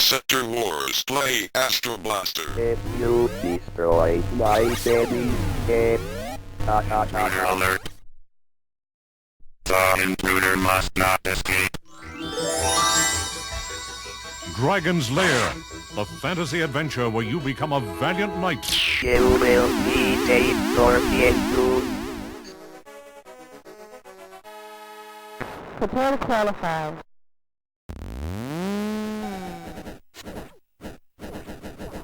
Sector Wars, play Astro Blaster. If you destroy my baby, Intruder alert. The intruder must not escape. Dragon's Lair, the fantasy adventure where you become a valiant knight. you will be destroyed soon. Prepare to qualify.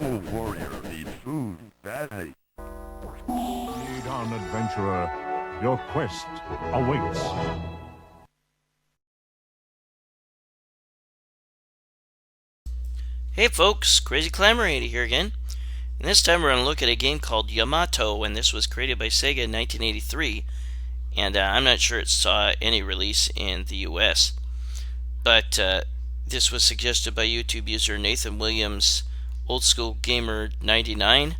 Oh, warrior needs food badly. Lead on, adventurer. Your quest awaits. Hey folks, Crazy Clamor80 here again. And this time we're going to look at a game called Yamato, and this was created by Sega in 1983. And I'm not sure it saw any release in the US. But this was suggested by YouTube user Nathan Williams, Old School Gamer 99.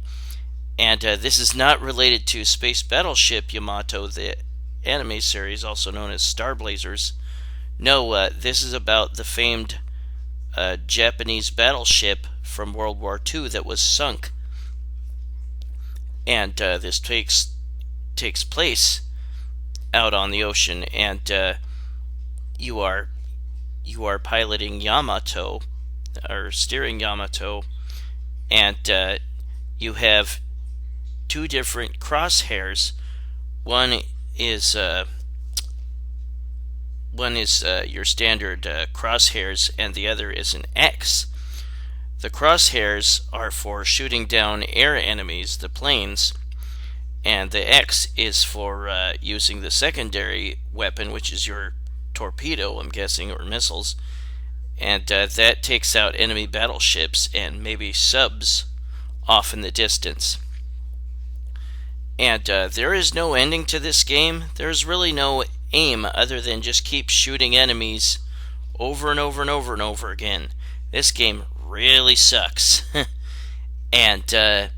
And this is not related to Space Battleship Yamato, the anime series, also known as Star Blazers. No, this is about the famed Japanese battleship from World War II that was sunk. And this takes place out on the ocean, and you are piloting Yamato, or steering Yamato, and you have two different crosshairs. One is your standard crosshairs, and the other is an X. The crosshairs are for shooting down air enemies, the planes, and the X is for using the secondary weapon, which is your torpedo, I'm guessing, or missiles, and that takes out enemy battleships and maybe subs off in the distance. And there is no ending to this game. There's really no aim other than just keep shooting enemies over and over and over and over again. This game really sucks. And the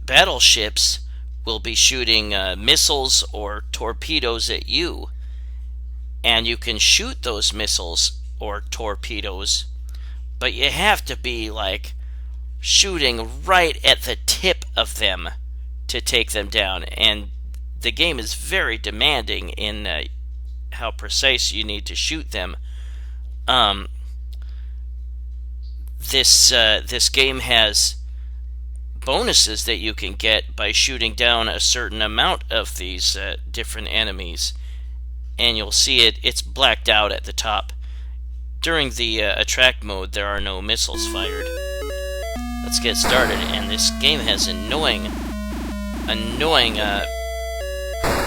battleships will be shooting missiles or torpedoes at you, and you can shoot those missiles or torpedoes, but you have to be like shooting right at the tip of them to take them down. And the game is very demanding in how precise you need to shoot them. This game has bonuses that you can get by shooting down a certain amount of these different enemies, and you'll see it's blacked out at the top. During the attract mode, there are no missiles fired. Let's get started. And this game has annoying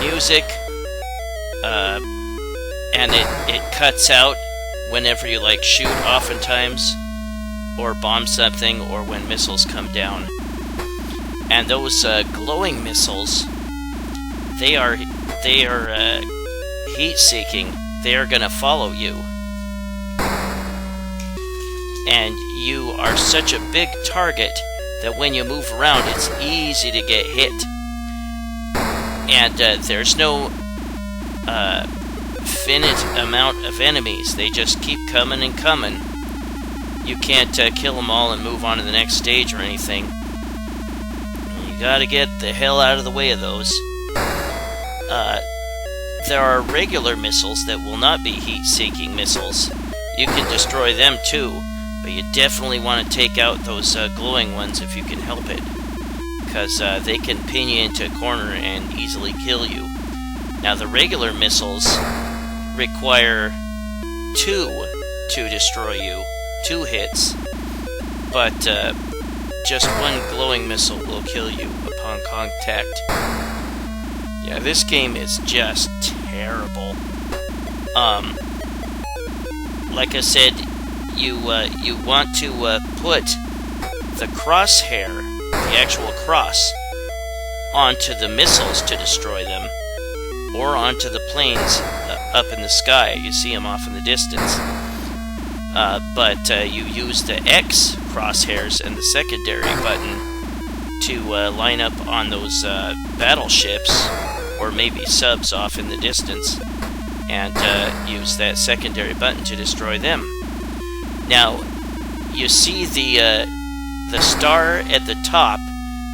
music, and it cuts out whenever you like shoot, oftentimes, or bomb something, or when missiles come down. And those glowing missiles, they are heat-seeking. They are gonna follow you, and you are such a big target that when you move around, it's easy to get hit. And there's no finite amount of enemies. They just keep coming and coming. You can't kill them all and move on to the next stage or anything. You gotta get the hell out of the way of those. There are regular missiles that will not be heat-seeking missiles. You can destroy them too, but you definitely want to take out those glowing ones if you can help it, because they can pin you into a corner and easily kill you. Now, the regular missiles require 2 to destroy you, 2 hits, but just 1 glowing missile will kill you upon contact. Yeah, this game is just terrible. Like I said, you want to put the crosshair, the actual cross, onto the missiles to destroy them, or onto the planes up in the sky. You see them off in the distance. But you use the X crosshairs and the secondary button to line up on those battleships, or maybe subs off in the distance, and use that secondary button to destroy them. Now, you see the star at the top.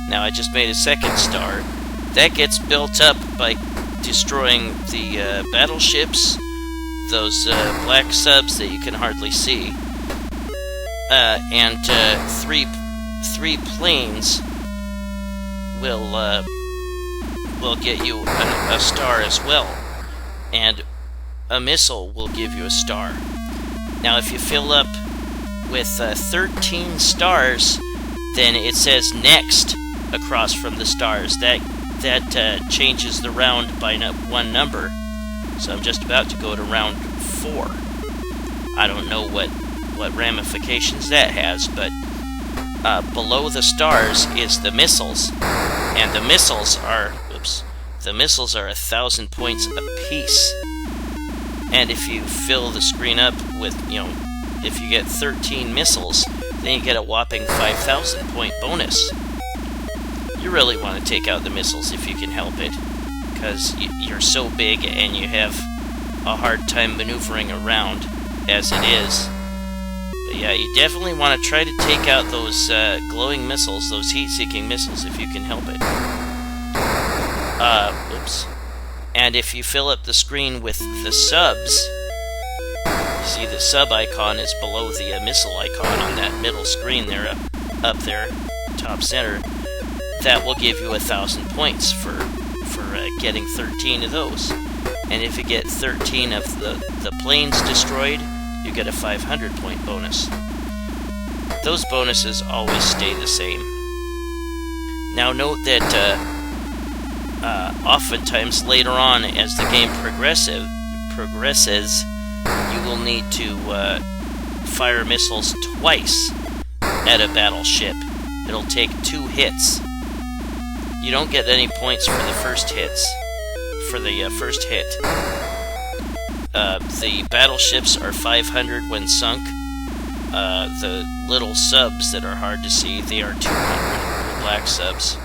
Now, I just made a second star. That gets built up by destroying the battleships, those black subs that you can hardly see, and three planes will get you a star as well, and a missile will give you a star. Now, if you fill up with 13 stars, then it says next across from the stars. That changes the round by one number. So I'm just about to go to round 4. I don't know what ramifications that has, but below the stars is the missiles, and the missiles are 1,000 points apiece. And if you fill the screen up with, if you get 13 missiles, then you get a whopping 5,000 point bonus. You really want to take out the missiles if you can help it, because you're so big and you have a hard time maneuvering around as it is. But yeah, you definitely want to try to take out those glowing missiles, those heat-seeking missiles, if you can help it. Oops. And if you fill up the screen with the subs, you see the sub icon is below the missile icon on that middle screen there, up there, top center. That will give you 1,000 points for getting 13 of those. And if you get 13 of the planes destroyed, you get a 500 point bonus. Those bonuses always stay the same. Now note that oftentimes later on, as the game progresses, you will need to fire missiles twice at a battleship. It'll take 2 hits. You don't get any points for the first hits. For the first hit. The battleships are 500 when sunk. The little subs that are hard to see, they are 200, the black subs.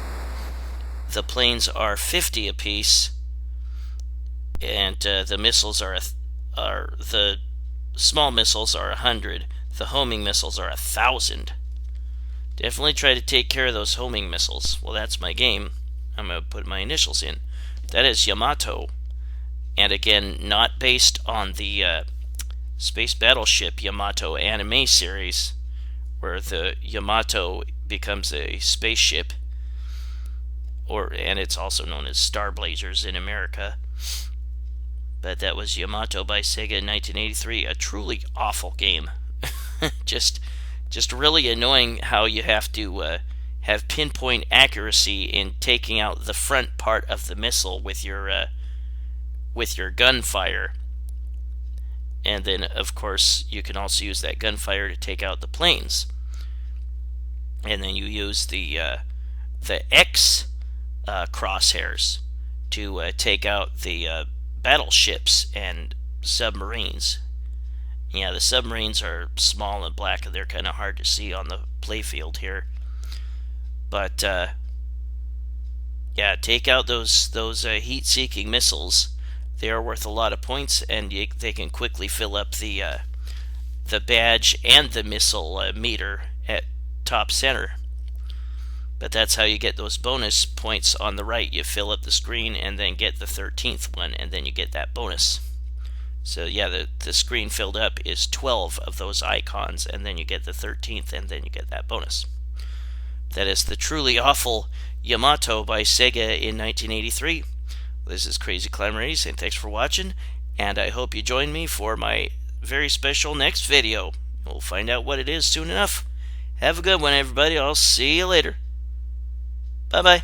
The planes are 50 apiece, and the missiles are the small missiles are 100. The homing missiles are 1,000. Definitely try to take care of those homing missiles. Well, that's my game. I'm going to put my initials in. That is Yamato. And again, not based on the space battleship Yamato anime series, where the Yamato becomes a spaceship, and it's also known as Star Blazers in America. But that was Yamato by Sega in 1983. A truly awful game. just really annoying how you have to have pinpoint accuracy in taking out the front part of the missile with your gunfire. And then, of course, you can also use that gunfire to take out the planes. And then you use the X crosshairs to take out the battleships and submarines. Yeah, the submarines are small and black, and they're kind of hard to see on the playfield here. But yeah, take out those heat-seeking missiles. They are worth a lot of points, and they can quickly fill up the badge and the missile meter at top center. But that's how you get those bonus points on the right. You fill up the screen and then get the 13th one, and then you get that bonus. So yeah, the screen filled up is 12 of those icons, and then you get the 13th, and then you get that bonus. That is the truly awful Yamato by Sega in 1983. This is Crazy Climber 80 saying thanks for watching, and I hope you join me for my very special next video. We'll find out what it is soon enough. Have a good one, everybody. I'll see you later. Bye-bye.